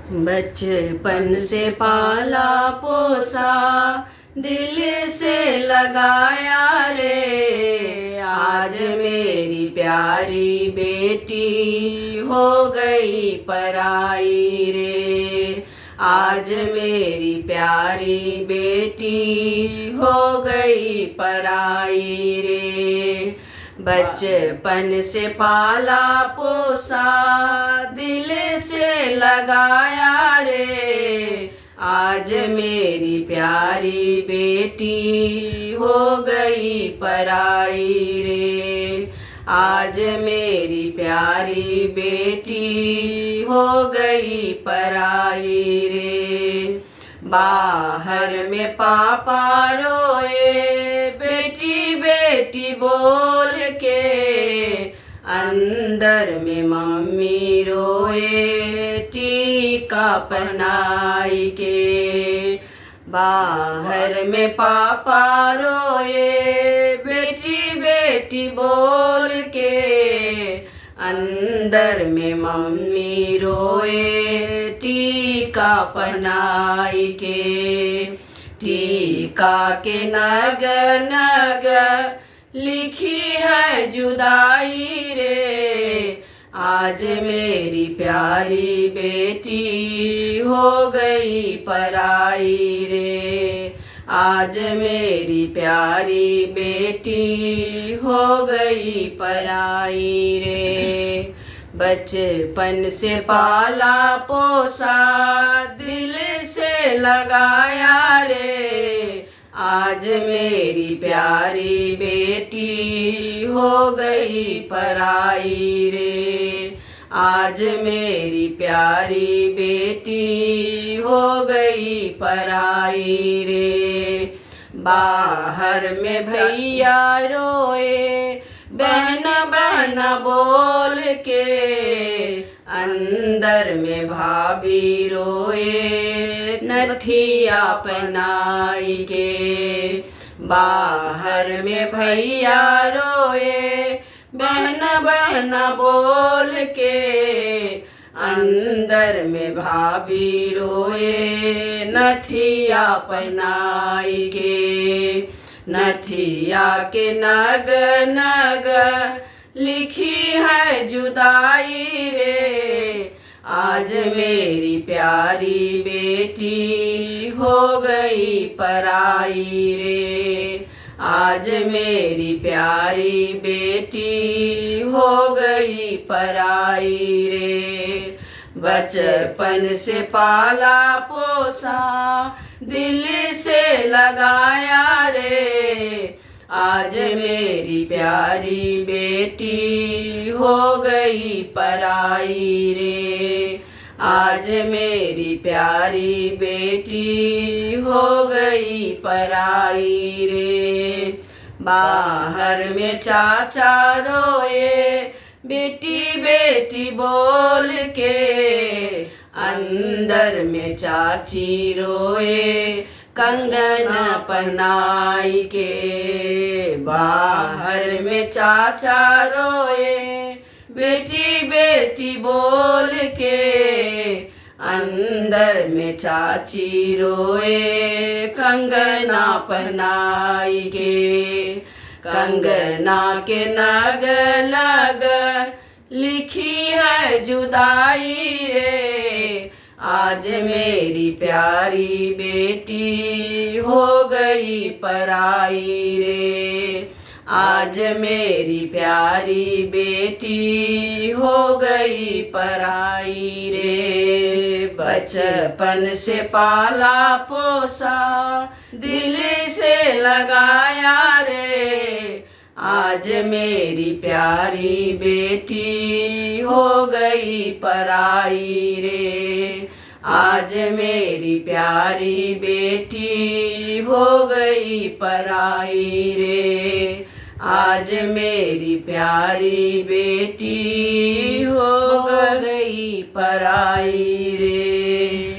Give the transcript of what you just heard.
बचपन से पाला पोसा दिल से लगाया रे, आज मेरी प्यारी बेटी हो गई पराई रे। आज मेरी प्यारी बेटी हो गई पराई रे। बचपन से पाला पोसा दिल से लगाया रे, आज मेरी प्यारी बेटी हो गई पराई रे। आज मेरी प्यारी बेटी हो गई पराई रे। बाहर में पापा रोए बेटी बेटी बोल के, अंदर में मम्मी रोए टीका पहनाई के। बाहर में पापा रोए बेटी बेटी बोल के, अंदर में मम्मी रोए टीका पहनाई के। टीका के नग नग लिखी है जुदाई रे, आज मेरी प्यारी बेटी हो गई पराई रे। आज मेरी प्यारी बेटी हो गई पराई रे। बचपन से पाला पोसा दिल से लगाया रे, आज मेरी प्यारी बेटी हो गई पराई रे। आज मेरी प्यारी बेटी हो गई पराई रे। बाहर में भैया रोए बहन बहन बोल के, अंदर में भाभी रोए नथिया पहनाई के। बाहर में भैया रोए बहन बहन बोल के, अंदर में भाभी रोए नथिया पहनाई के। नथिया के नग नग लिखी है जुदाई रे, आज मेरी प्यारी बेटी हो गई पराई रे। आज मेरी प्यारी बेटी हो गई पराई रे। बचपन से पाला पोसा दिल से लगाया रे, आज मेरी प्यारी बेटी हो गई पराई रे। आज मेरी प्यारी बेटी हो गई पराई रे। बाहर में चाचा रोए बेटी बेटी बोल के, अंदर में चाची रोए कंगन पहनाई के। बाहर में चाचा रोए बेटी बेटी बोल के, अंदर में चाची रोए कंगना पहनाई के। कंगना के नग नग लिखी है जुदाई रे, आज मेरी प्यारी बेटी हो गई पराई रे। आज मेरी प्यारी बेटी हो गई पराई रे। बचपन से पाला पोसा दिल से लगाया रे, आज मेरी प्यारी बेटी हो गई पराई रे। आज मेरी प्यारी बेटी हो गई पराई रे। आज मेरी प्यारी बेटी हो गई पराई रे।